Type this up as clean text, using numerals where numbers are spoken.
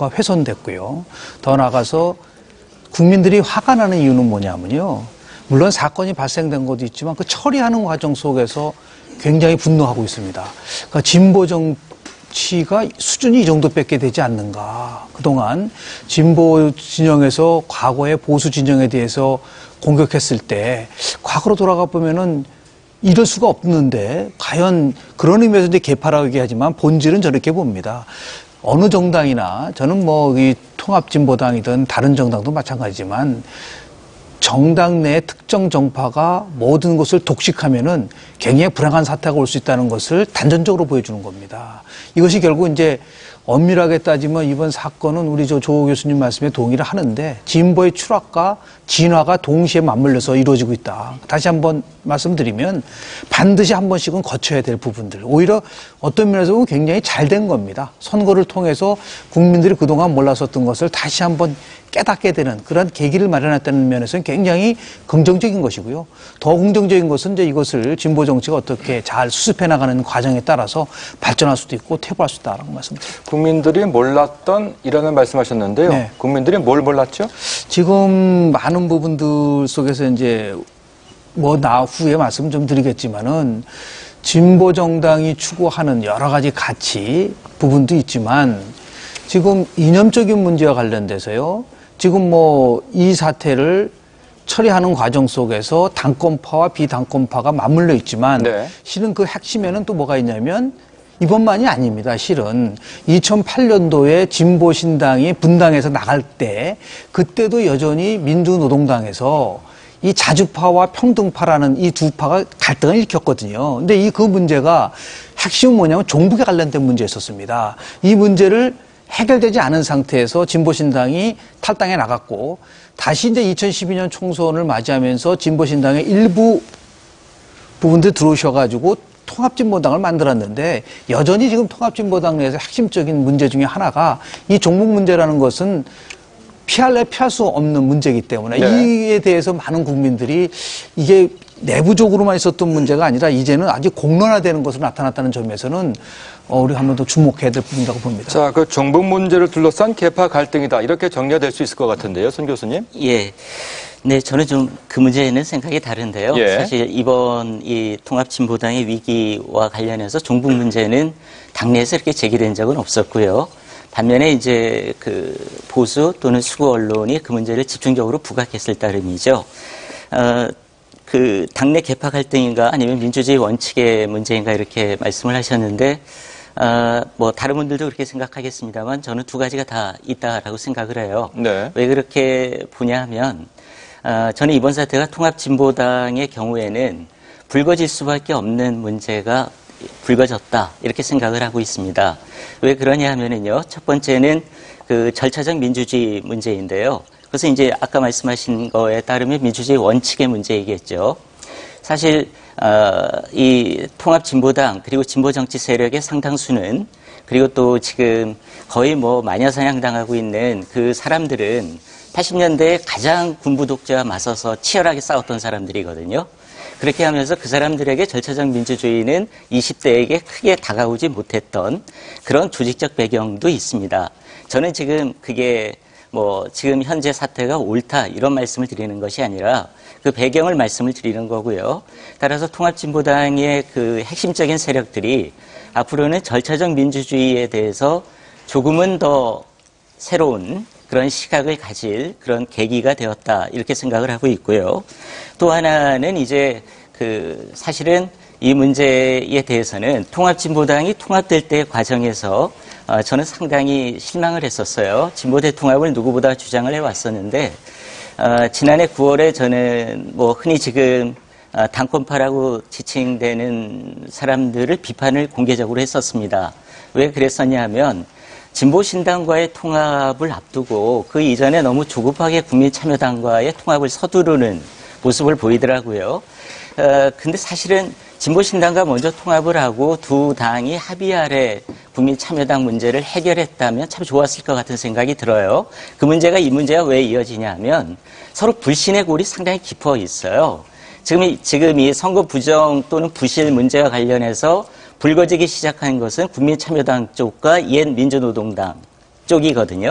민주주의가 훼손됐고요. 더 나아가서 국민들이 화가 나는 이유는 뭐냐면요. 물론 사건이 발생된 것도 있지만 그 처리하는 과정 속에서 굉장히 분노하고 있습니다. 그러니까 진보 정치가 수준이 이 정도밖에 되지 않는가. 그동안 진보 진영에서 과거의 보수 진영에 대해서 공격했을 때 과거로 돌아가 보면은 이럴 수가 없는데 과연 그런 의미에서 이제 개파라고 얘기하지만 본질은 저렇게 봅니다. 어느 정당이나 저는 뭐 이 통합진보당이든 다른 정당도 마찬가지지만 정당 내 특정 정파가 모든 것을 독식하면은 굉장히 불행한 사태가 올 수 있다는 것을 단전적으로 보여주는 겁니다. 이것이 결국 이제 엄밀하게 따지면 이번 사건은 우리 조 교수님 말씀에 동의를 하는데 진보의 추락과 진화가 동시에 맞물려서 이루어지고 있다. 다시 한번 말씀드리면 반드시 한 번씩은 거쳐야 될 부분들. 오히려 어떤 면에서 보면 굉장히 잘 된 겁니다. 선거를 통해서 국민들이 그동안 몰랐었던 것을 다시 한번 깨닫게 되는 그런 계기를 마련했다는 면에서는 굉장히 긍정적인 것이고요. 더 긍정적인 것은 이제 이것을 진보 정치가 어떻게 잘 수습해 나가는 과정에 따라서 발전할 수도 있고 퇴보할 수 있다라고 말씀드립니다. 국민들이 몰랐던 이라는 말씀하셨는데요. 네. 국민들이 뭘 몰랐죠? 지금 많은 부분들 속에서 이제 뭐 나 후에 말씀 좀 드리겠지만은 진보 정당이 추구하는 여러 가지 가치 부분도 있지만 지금 이념적인 문제와 관련돼서요. 지금 뭐 이 사태를 처리하는 과정 속에서 당권파와 비당권파가 맞물려 있지만 네. 실은 그 핵심에는 또 뭐가 있냐면 이번만이 아닙니다. 실은 2008년도에 진보신당이 분당해서 나갈 때 그때도 여전히 민주노동당에서 이 자주파와 평등파라는 이 두 파가 갈등을 일으켰거든요. 근데 그 문제가 핵심은 뭐냐면 종북에 관련된 문제였었습니다. 이 문제를 해결되지 않은 상태에서 진보신당이 탈당해 나갔고 다시 이제 2012년 총선을 맞이하면서 진보신당의 일부 부분들 들어오셔가지고 통합진보당을 만들었는데 여전히 지금 통합진보당 내에서 핵심적인 문제 중에 하나가 이 종북 문제라는 것은 피할 수 없는 문제이기 때문에 네. 이에 대해서 많은 국민들이 이게 내부적으로만 있었던 문제가 아니라 이제는 아주 공론화되는 것으로 나타났다는 점에서는 우리가 한 번 더 주목해야 될 부분이라고 봅니다. 자, 그 종북 문제를 둘러싼 계파 갈등이다. 이렇게 정리가 될 수 있을 것 같은데요. 손 교수님. 예. 네, 저는 좀 그 문제에는 생각이 다른데요. 예. 사실 이번 이 통합진보당의 위기와 관련해서 종북 문제는 당내에서 이렇게 제기된 적은 없었고요. 반면에 이제 그 보수 또는 수구 언론이 그 문제를 집중적으로 부각했을 따름이죠. 그 당내 계파 갈등인가 아니면 민주주의 원칙의 문제인가 이렇게 말씀을 하셨는데 뭐 다른 분들도 그렇게 생각하겠습니다만 저는 두 가지가 다 있다라고 생각을 해요. 네. 왜 그렇게 보냐 하면 저는 이번 사태가 통합진보당의 경우에는 불거질 수밖에 없는 문제가 불거졌다 이렇게 생각을 하고 있습니다. 왜 그러냐 하면은요. 첫 번째는 그 절차적 민주주의 문제인데요. 그래서 이제 아까 말씀하신 거에 따르면 민주주의 원칙의 문제이겠죠. 사실 이 통합진보당 그리고 진보정치 세력의 상당수는 그리고 또 지금 거의 뭐 마녀사냥당하고 있는 그 사람들은 80년대에 가장 군부 독재와 맞서서 치열하게 싸웠던 사람들이거든요. 그렇게 하면서 그 사람들에게 절차적 민주주의는 20대에게 크게 다가오지 못했던 그런 조직적 배경도 있습니다. 저는 지금 그게 뭐 지금 현재 사태가 옳다 이런 말씀을 드리는 것이 아니라 그 배경을 말씀을 드리는 거고요. 따라서 통합진보당의 그 핵심적인 세력들이 앞으로는 절차적 민주주의에 대해서 조금은 더 새로운 그런 시각을 가질 그런 계기가 되었다 이렇게 생각을 하고 있고요. 또 하나는 이제 그 사실은 이 문제에 대해서는 통합진보당이 통합될 때 과정에서 저는 상당히 실망을 했었어요. 진보대 통합을 누구보다 주장을 해왔었는데 지난해 9월에 저는 뭐 흔히 지금 당권파라고 지칭되는 사람들을 비판을 공개적으로 했었습니다. 왜 그랬었냐 하면 진보신당과의 통합을 앞두고 그 이전에 너무 조급하게 국민참여당과의 통합을 서두르는 모습을 보이더라고요. 근데 사실은 진보신당과 먼저 통합을 하고 두 당이 합의 아래 국민참여당 문제를 해결했다면 참 좋았을 것 같은 생각이 들어요. 그 문제가 이 문제가 왜 이어지냐 하면 서로 불신의 골이 상당히 깊어 있어요. 지금 이 선거 부정 또는 부실 문제와 관련해서 불거지기 시작한 것은 국민참여당 쪽과 옛 민주노동당 쪽이거든요.